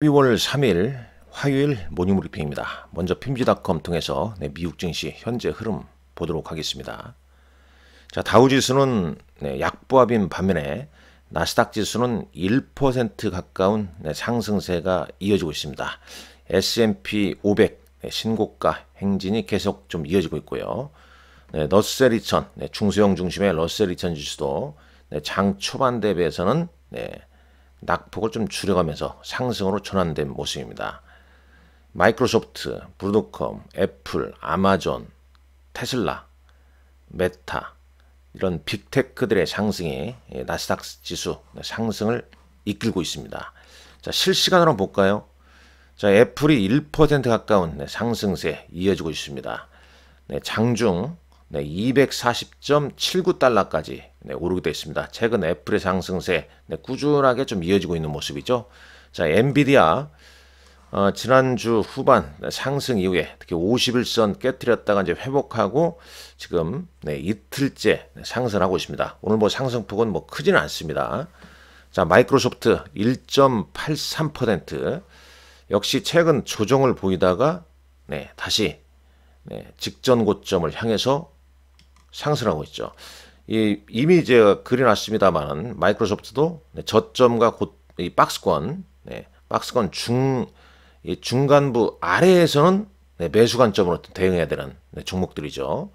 12월 3일 화요일 모닝브리핑입니다. 먼저 핀지닷컴 통해서 미국 증시 현재 흐름 보도록 하겠습니다. 자, 다우지수는 약보합인 반면에 나스닥 지수는 1% 가까운 상승세가 이어지고 있습니다. S&P 500 신고가 행진이 계속 좀 이어지고 있고요. 러셀 2000 중소형 중심의 러셀 2000 지수도 장 초반 대비해서는 낙폭을 좀 줄여가면서 상승으로 전환된 모습입니다. 마이크로소프트, 브로드컴, 애플, 아마존, 테슬라, 메타 이런 빅테크들의 상승이 나스닥 지수 상승을 이끌고 있습니다. 자, 실시간으로 볼까요? 자, 애플이 1% 가까운 상승세 이어지고 있습니다. 장중 240.79달러까지 오르게 되어 있습니다. 최근 애플의 상승세 꾸준하게 좀 이어지고 있는 모습이죠. 자, 엔비디아 지난주 후반 상승 이후에 특히 51선 깨뜨렸다가 이제 회복하고 지금 이틀째 상승하고 있습니다. 오늘 뭐 상승폭은 뭐 크지는 않습니다. 자, 마이크로소프트 1.83% 역시 최근 조정을 보이다가 다시 직전 고점을 향해서 상승하고 있죠. 이미 제가 그려놨습니다만 마이크로소프트도 저점과 이 박스권 중간부 아래에서는 매수 관점으로 대응해야 되는 종목들이죠.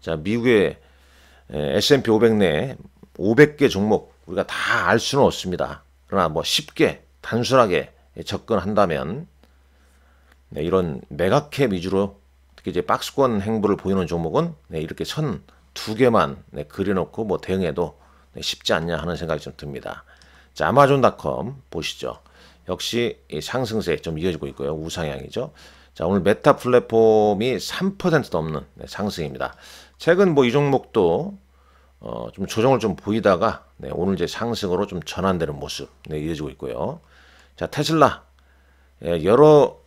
자, 미국의 S&P 500 내 500개 종목 우리가 다 알 수는 없습니다. 그러나 뭐 쉽게 단순하게 접근한다면 이런 메가캡 위주로 특히 이제 박스권 행보를 보이는 종목은 이렇게 선 두 개만 그려놓고 뭐 대응해도 쉽지 않냐 하는 생각이 좀 듭니다. 자, 아마존닷컴 보시죠. 역시 이 상승세 좀 이어지고 있고요. 우상향이죠. 자, 오늘 메타 플랫폼이 3% 넘는 상승입니다. 최근 뭐 이 종목도 좀 조정을 좀 보이다가 오늘 이제 상승으로 좀 전환되는 모습 이어지고 있고요. 자, 테슬라 여러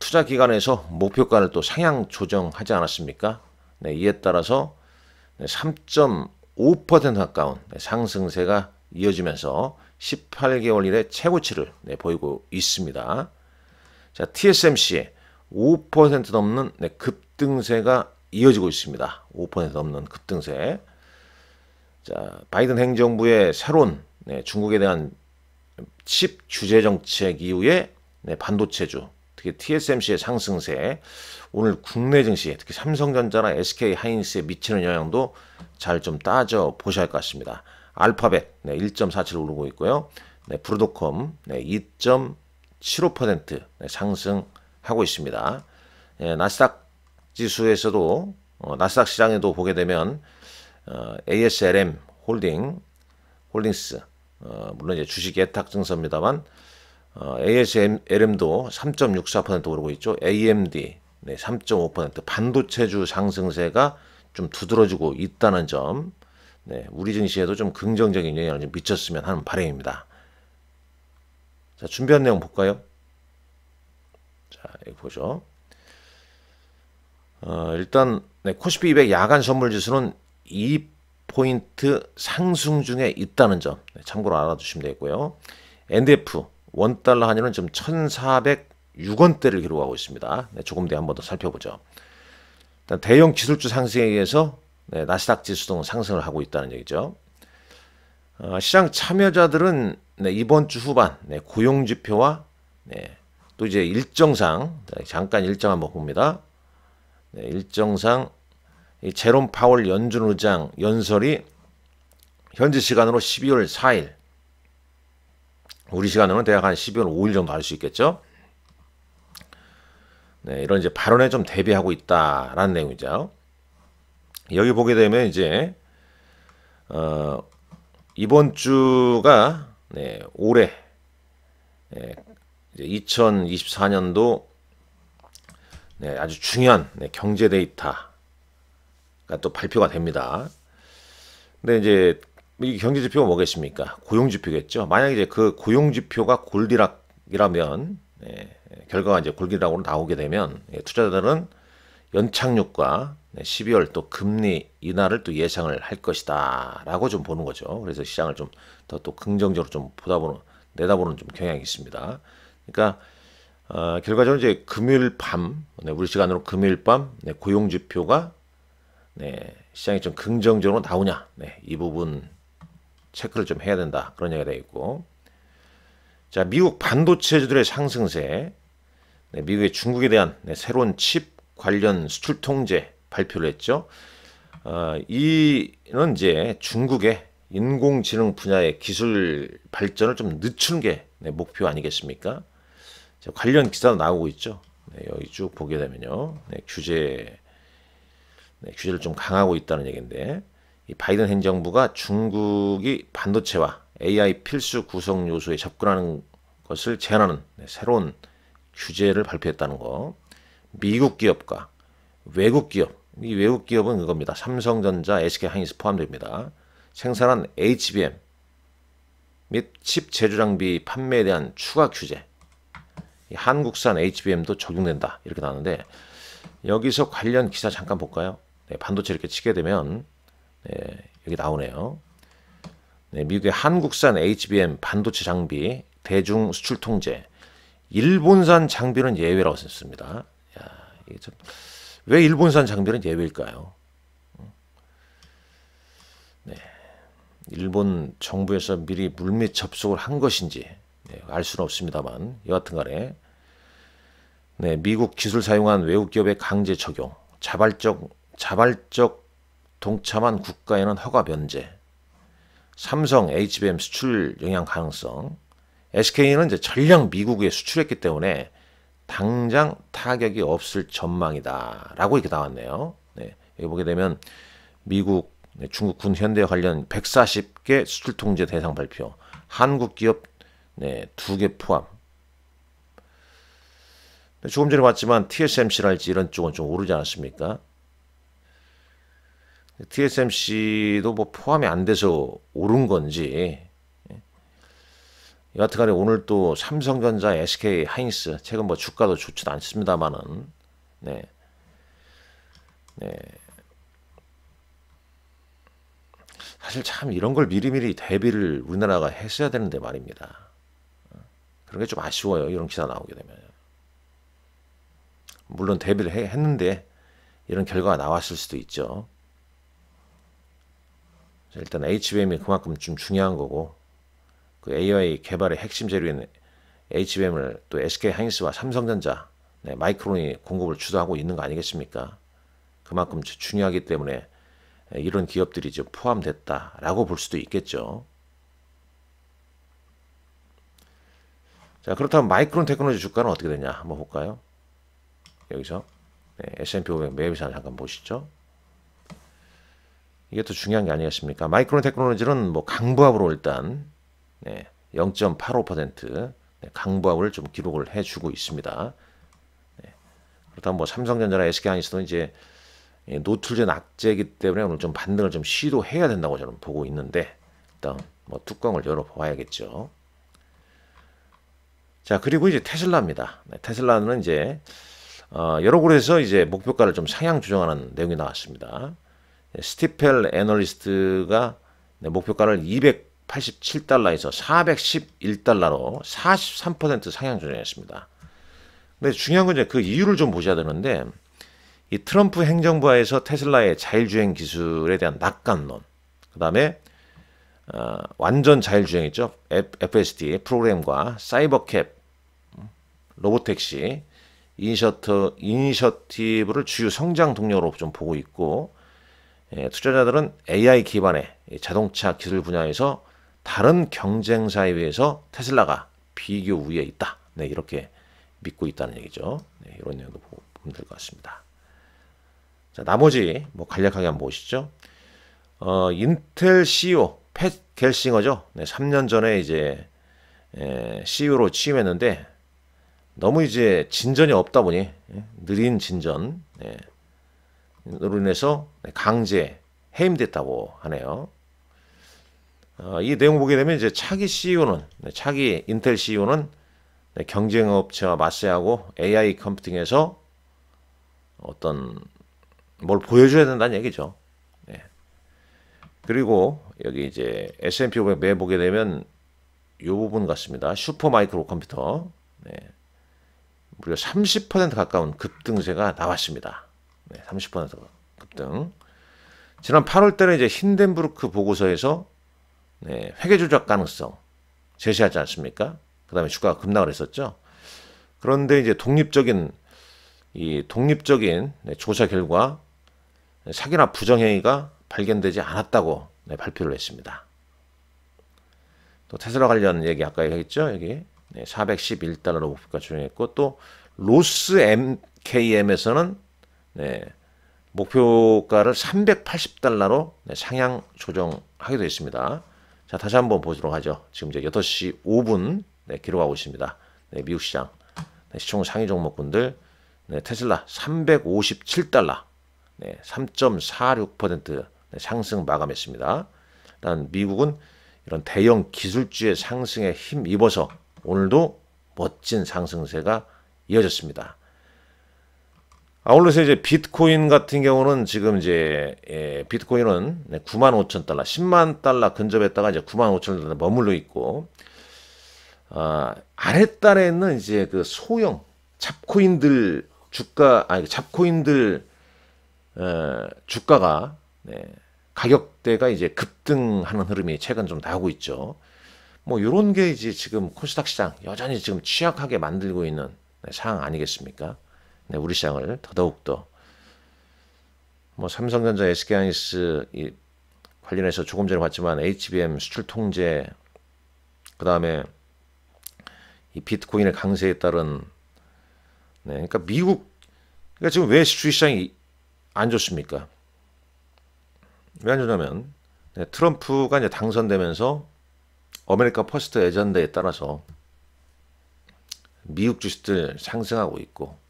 투자 기관에서 목표가를 또 상향 조정하지 않았습니까? 이에 따라서 3.5% 가까운 상승세가 이어지면서 18개월 이래 최고치를 보이고 있습니다. 자, TSMC 5% 넘는 급등세가 이어지고 있습니다. 5% 넘는 급등세. 자, 바이든 행정부의 새로운 중국에 대한 칩 규제 정책 이후에 반도체주 특히 TSMC의 상승세 오늘 국내 증시 특히 삼성전자나 SK하이닉스에 미치는 영향도 잘 좀 따져 보셔야 할 것 같습니다. 알파벳 1.47 오르고 있고요. 브로드컴 2.75% 상승하고 있습니다. 나스닥 지수에서도 나스닥 시장에도 보게 되면 ASLM 홀딩스 물론 이제 주식 예탁 증서입니다만 ASLM도 3.64% 오르고 있죠. AMD 3.5% 반도체주 상승세가 좀 두드러지고 있다는 점, 우리 증시에도 좀 긍정적인 영향을 좀 미쳤으면 하는 바람입니다. 자, 준비한 내용 볼까요? 자, 여기 보죠. 일단 코스피 200 야간 선물 지수는 2포인트 상승 중에 있다는 점 참고로 알아두시면 되고요. NDF 원달러 환율은 지금 1,406원대를 기록하고 있습니다. 조금 뒤에 한 번 더 살펴보죠. 일단 대형 기술주 상승에 의해서 나스닥 지수 등 상승을 하고 있다는 얘기죠. 시장 참여자들은 이번 주 후반 고용지표와 또 이제 일정상 잠깐 일정 한번 봅니다. 일정상 제롬 파월 연준 의장 연설이 현지 시간으로 12월 4일 우리 시간으로는 대략 한 12월 5일 정도 할 수 있겠죠. 이런 이제 발언에 좀 대비하고 있다라는 내용이죠. 여기 보게 되면 이제 이번 주가 올해 이제 2024년도 아주 중요한 경제 데이터가 또 발표가 됩니다. 근데 이제 이 경제 지표가 뭐겠습니까? 고용 지표겠죠. 만약 이제 그 고용 지표가 골디락이라면 결과가 이제 골디락으로 나오게 되면 투자자들은 연착륙과 12월 또 금리 인하를 또 예상을 할 것이다라고 좀 보는 거죠. 그래서 시장을 좀 더 또 긍정적으로 좀 내다보는 좀 경향이 있습니다. 그러니까 결과적으로 이제 금요일 밤, 우리 시간으로 금요일 밤 고용 지표가 시장이 좀 긍정적으로 나오냐, 이 부분 체크를 좀 해야 된다 그런 얘기가 되어 있고, 자 미국 반도체주들의 상승세, 미국의 중국에 대한 새로운 칩 관련 수출 통제 발표를 했죠. 이는 이제 중국의 인공지능 분야의 기술 발전을 좀 늦추는 게 목표 아니겠습니까? 관련 기사도 나오고 있죠. 여기 쭉 보게 되면요, 규제를 좀 강하고 있다는 얘기인데, 이 바이든 행정부가 중국이 반도체와 AI 필수 구성 요소에 접근하는 것을 제한하는 새로운 규제를 발표했다는 거. 미국 기업과 외국 기업, 이 외국 기업은 그겁니다. 삼성전자, SK하이닉스 포함됩니다. 생산한 HBM 및 칩 제조 장비 판매에 대한 추가 규제, 한국산 HBM도 적용된다 이렇게 나오는데, 여기서 관련 기사 잠깐 볼까요? 반도체 이렇게 치게 되면 여기 나오네요. 미국의 한국산 HBM 반도체 장비 대중 수출 통제, 일본산 장비는 예외라고 썼습니다. 왜 일본산 장비는 예외일까요? 일본 정부에서 미리 물밑 접촉을 한 것인지 알 수는 없습니다만, 여하튼 간에 미국 기술 사용한 외국 기업의 강제 적용, 자발적 동참한 국가에는 허가 면제, 삼성 HBM 수출 영향 가능성, SK는 이제 전량 미국에 수출했기 때문에 당장 타격이 없을 전망이다라고 이렇게 나왔네요. 여기 보게 되면 미국, 중국 군 현대 관련 140개 수출 통제 대상 발표, 한국 기업 2개 포함. 조금 전에 봤지만 TSMC랄지 이런 쪽은 좀 오르지 않았습니까? TSMC도 뭐 포함이 안 돼서 오른 건지, 여하튼간에 오늘 또 삼성전자, SK하이닉스 최근 뭐 주가도 좋지도 않습니다만은, 사실 참 이런 걸 미리미리 대비를 우리나라가 했어야 되는데 말입니다. 그런 게 좀 아쉬워요. 이런 기사 나오게 되면. 물론 대비를 했는데 이런 결과가 나왔을 수도 있죠. 일단 HBM이 그만큼 좀 중요한 거고, 그 AI 개발의 핵심 재료인 HBM을 또 SK하이닉스와 삼성전자, 마이크론이 공급을 주도하고 있는 거 아니겠습니까? 그만큼 중요하기 때문에 이런 기업들이 좀 포함됐다라고 볼 수도 있겠죠. 자, 그렇다면 마이크론 테크놀로지 주가는 어떻게 되냐 한번 볼까요? 여기서 S&P 500 매입시장 잠깐 보시죠. 이게 더 중요한 게 아니겠습니까? 마이크론 테크놀로지는 뭐 강보합으로 일단 0.85% 강보합을 좀 기록을 해주고 있습니다. 그렇다면 뭐 삼성전자나 SK하이닉스도 이제 노출제 낙제이기 때문에 오늘 좀 반등을 좀 시도해야 된다고 저는 보고 있는데, 일단 뭐 뚜껑을 열어봐야겠죠. 자, 그리고 이제 테슬라입니다. 테슬라는 이제 여러 곳에서 이제 목표가를 좀 상향 조정하는 내용이 나왔습니다. 스티펠 애널리스트가 목표가를 287달러에서 411달러로 43% 상향 조정했습니다. 근데 중요한 건 이제 그 이유를 좀 보셔야 되는데, 이 트럼프 행정부하에서 테슬라의 자율주행 기술에 대한 낙관론, 그 다음에 완전 자율주행이죠. FSD 프로그램과 사이버캡, 로보택시, 이니셔티브를 주요 성장 동력으로 좀 보고 있고, 투자자들은 AI 기반의 자동차 기술 분야에서 다른 경쟁사에 비해서 테슬라가 비교 우위에 있다. 이렇게 믿고 있다는 얘기죠. 이런 내용도 보면 될 것 같습니다. 자, 나머지 뭐 간략하게 한번 보시죠. 인텔 CEO 팻 겔싱어죠. 3년 전에 이제 CEO로 취임했는데 너무 이제 진전이 없다 보니 느린 진전으로 인해서 강제 해임됐다고 하네요. 이 내용 보게 되면 이제 차기 CEO는 차기 인텔 CEO는 경쟁업체와 맞서야하고 AI 컴퓨팅에서 어떤 뭘 보여줘야 된다는 얘기죠. 그리고 여기 이제 S&P 500 매 보게 되면 이 부분 같습니다. 슈퍼 마이크로 컴퓨터, 무려 30% 가까운 급등세가 나왔습니다. 30% 급등. 지난 8월 달에 이제 힌덴부르크 보고서에서 회계 조작 가능성 제시하지 않습니까? 그 다음에 주가가 급락을 했었죠. 그런데 이제 독립적인 조사 결과 사기나 부정행위가 발견되지 않았다고 발표를 했습니다. 또 테슬라 관련 얘기 아까 얘기했죠. 여기 411달러로 목표가 조정했고 또 로스 MKM에서는 목표가를 380달러로 상향 조정하게 되어 있습니다. 자, 다시 한번 보도록 하죠. 지금 이제 8시 5분 기록하고 있습니다. 미국 시장 시총 상위 종목군들 테슬라 357달러 3.46% 상승 마감했습니다. 일단 미국은 이런 대형 기술주의 상승에 힘입어서 오늘도 멋진 상승세가 이어졌습니다. 아울러서 이제 비트코인 같은 경우는 지금 이제 비트코인은 95,000달러, 10만 달러 근접했다가 이제 95,000달러 머물러 있고 아랫단에는 이제 그 소형 잡코인들 주가가 가격대가 이제 급등하는 흐름이 최근 좀 나오고 있죠. 뭐 이런 게 이제 지금 코스닥 시장 여전히 지금 취약하게 만들고 있는 상황 아니겠습니까? 우리 시장을 더더욱더 뭐 삼성전자, SK하이닉스 관련해서 조금 전에 봤지만 HBM 수출 통제, 그 다음에 이 비트코인의 강세에 따른 그러니까 그러니까 지금 왜 주식시장이 안 좋습니까? 왜 안 좋냐면 트럼프가 이제 당선되면서 아메리카 퍼스트 애전다에 따라서 미국 주식들 상승하고 있고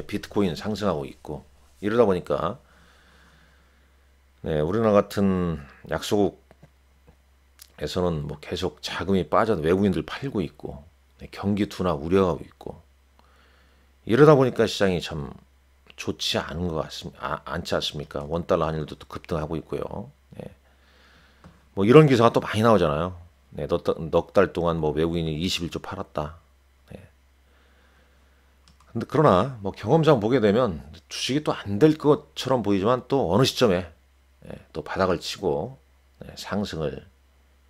비트코인 상승하고 있고 이러다 보니까 우리나라 같은 약소국에서는 뭐 계속 자금이 빠져도 외국인들 팔고 있고 경기 둔화 우려하고 있고 이러다 보니까 시장이 참 좋지 않은 것 같습니다. 않지 않습니까? 원달러 환율도 또 급등하고 있고요. 뭐 이런 기사가 또 많이 나오잖아요. 넉 달 동안 뭐 외국인이 21조 팔았다. 근데 그러나 뭐 경험상 보게 되면 주식이 또 안 될 것처럼 보이지만 또 어느 시점에 또 바닥을 치고 상승을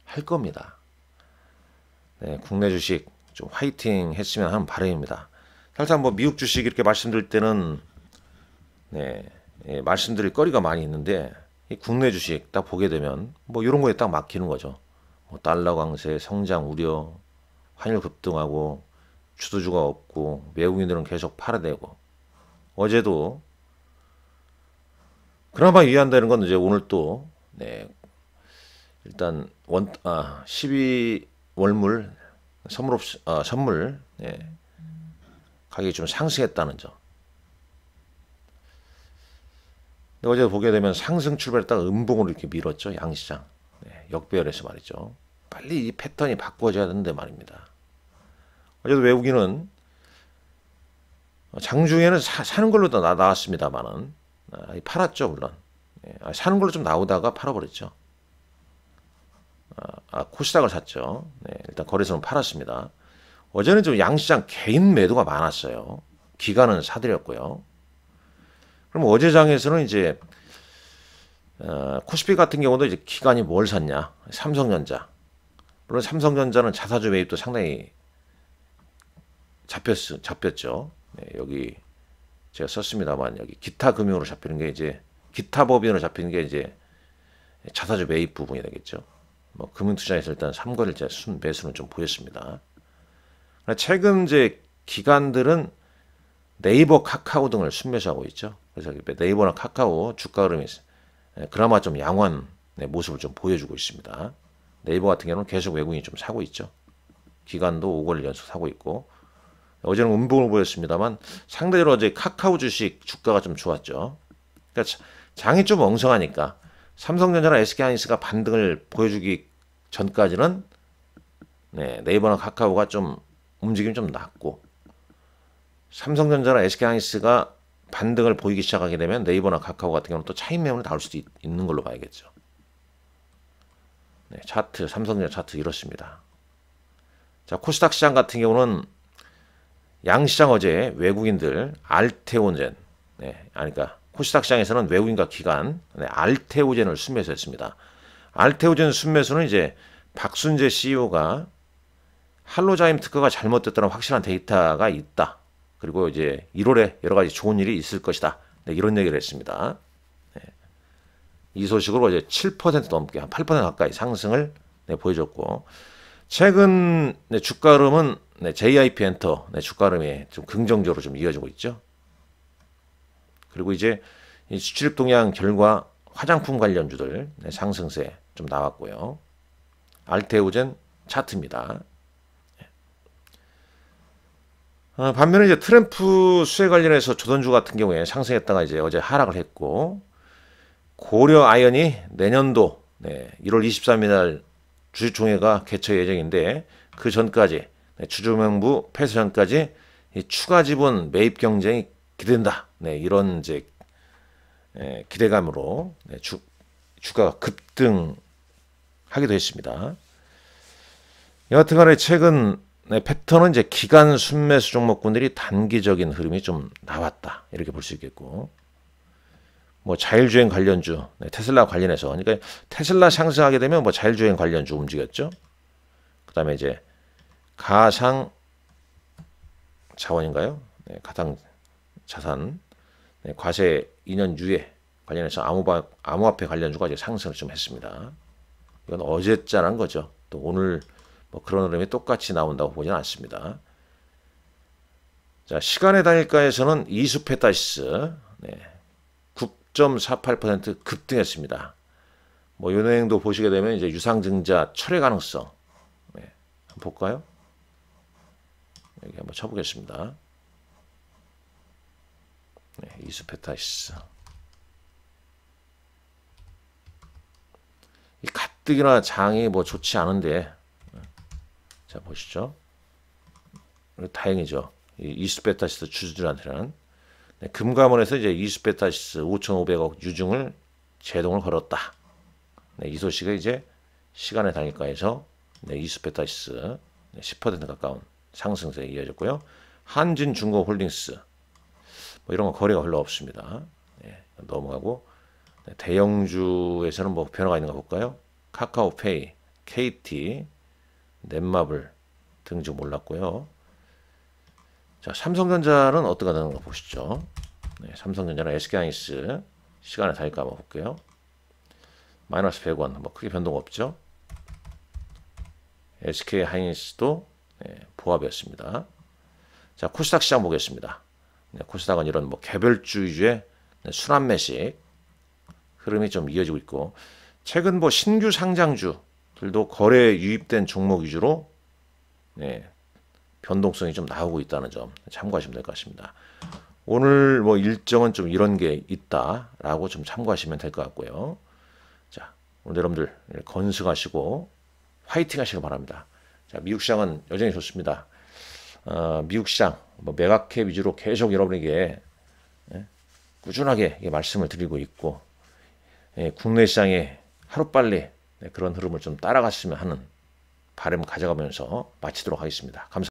할 겁니다. 국내 주식 좀 화이팅 했으면 하는 바람입니다. 살짝 뭐 미국 주식 이렇게 말씀드릴 때는 말씀드릴 거리가 많이 있는데 이 국내 주식 딱 보게 되면 뭐 이런 거에 딱 막히는 거죠. 뭐 달러 강세, 성장 우려, 환율 급등하고 주도주가 없고 외국인들은 계속 팔아대고 어제도 그나마 이해한다는 건 이제 오늘 또 일단 12월물 선물 가격이 좀 상승했다는 점. 어제 보게 되면 상승 출발했다가 음봉으로 이렇게 밀었죠. 양시장 역배열해서 말이죠. 빨리 이 패턴이 바꿔져야 되는데 말입니다. 어제도 외국인은 장중에는 사는 걸로 나왔습니다만은 팔았죠 물론. 사는 걸로 좀 나오다가 팔아버렸죠. 코스닥을 샀죠. 일단 거래소는 팔았습니다. 어제는 좀 양시장 개인 매도가 많았어요. 기관은 사들였고요. 그럼 어제 장에서는 이제 코스피 같은 경우도 이제 기관이 뭘 샀냐? 삼성전자. 물론 삼성전자는 자사주 매입도 상당히 잡혔죠. 여기 제가 썼습니다만 여기 기타 금융으로 잡히는 게 이제 기타 법인으로 잡히는 게 이제 자사주 매입 부분이 되겠죠. 뭐 금융투자에서 일단 3거래일째 순매수는 좀 보였습니다. 최근 이제 기관들은 네이버, 카카오 등을 순매수하고 있죠. 그래서 네이버나 카카오 주가 흐름이 그나마 좀 양호한 모습을 좀 보여주고 있습니다. 네이버 같은 경우는 계속 외국인이 좀 사고 있죠. 기관도 5거래일 연속 사고 있고 어제는 음봉을 보였습니다만 상대적으로 어제 카카오 주식 주가가 좀 좋았죠. 그러니까 장이 좀 엉성하니까 삼성전자나 SK하이닉스가 반등을 보여주기 전까지는 네이버나 카카오가 좀 움직임이 좀 낮고 삼성전자나 SK하이닉스가 반등을 보이기 시작하게 되면 네이버나 카카오 같은 경우는 또 차익 매물이 나올 수도 있는 걸로 봐야겠죠. 차트 삼성전자 차트 이렇습니다. 자, 코스닥 시장 같은 경우는 양시장 어제 외국인들 알테오젠, 그러니까 코스닥 시장에서는 외국인과 기관 알테오젠을 순매수했습니다. 알테오젠 순매수는 이제 박순재 CEO가 할로자임 특허가 잘못됐다는 확실한 데이터가 있다. 그리고 이제 1월에 여러 가지 좋은 일이 있을 것이다. 이런 얘기를 했습니다. 이 소식으로 이제 7% 넘게 한 8% 가까이 상승을 보여줬고, 최근 주가 흐름은 JIP 엔터 주가 흐름이 좀 긍정적으로 좀 이어지고 있죠. 그리고 이제 이 수출입 동향 결과 화장품 관련주들 상승세 좀 나왔고요. 알테오젠 차트입니다. 반면에 이제 트램프 수혜 관련해서 조선주 같은 경우에 상승했다가 이제 어제 하락을 했고, 고려 아연이 내년도 1월 23일 날 주주총회가 개최 예정인데 그 전까지 주주명부 폐쇄 전까지 추가 지분 매입 경쟁이 기대된다. 이런 이제 기대감으로 주가가 급등하기도 했습니다. 여하튼간에 최근 패턴은 이제 기간 순매수 종목군들이 단기적인 흐름이 좀 나왔다 이렇게 볼 수 있겠고, 뭐 자율주행 관련주 테슬라 관련해서, 그러니까 테슬라 상승하게 되면 뭐 자율주행 관련주 움직였죠. 그다음에 이제 가상 자원인가요? 가상 자산 과세 2년 유예 관련해서 암호화폐 관련주가 이제 상승을 좀 했습니다. 이건 어제 짠한 거죠. 또 오늘 뭐 그런 흐름이 똑같이 나온다고 보지는 않습니다. 자, 시간의 단일가에서는 이수페타시스 9.48% 급등했습니다. 뭐 이 내용도 보시게 되면 이제 유상증자 철회 가능성 한번 볼까요? 여기 한번 쳐보겠습니다. 이수페타시스 이 가뜩이나 장이 뭐 좋지 않은데, 자 보시죠. 다행이죠. 이 이수페타시스 주주들한테는 금감원에서 이제 이수페타시스 5,500억 유증을 제동을 걸었다. 이 소식이 이제 시간의 단일가에서 이수페타시스 10% 가까운 상승세에 이어졌고요. 한진중공홀딩스 뭐 이런 거 거래가 별로 없습니다. 넘어가고, 대형주에서는 뭐 변화가 있는가 볼까요? 카카오페이, KT, 넷마블 등등 몰랐고요. 자, 삼성전자는 어떻게 되는가 보시죠. 삼성전자는 SK하이닉스 시간의 단일가 한번 볼게요. 마이너스 100원, 뭐 크게 변동 없죠. SK하이닉스도 보합이었습니다. 자, 코스닥 시장 보겠습니다. 코스닥은 이런 뭐 개별주 위주의 순환매식 흐름이 좀 이어지고 있고, 최근 뭐 신규 상장주들도 거래에 유입된 종목 위주로 변동성이 좀 나오고 있다는 점 참고하시면 될 것 같습니다. 오늘 뭐 일정은 좀 이런 게 있다라고 좀 참고하시면 될 것 같고요. 자, 오늘 여러분들 건승하시고 화이팅 하시길 바랍니다. 자, 미국 시장은 여전히 좋습니다. 미국 시장 뭐 매각해 위주로 계속 여러분에게 꾸준하게 말씀을 드리고 있고, 국내 시장에 하루빨리 그런 흐름을 좀 따라갔으면 하는 바람을 가져가면서 마치도록 하겠습니다. 감사합니다.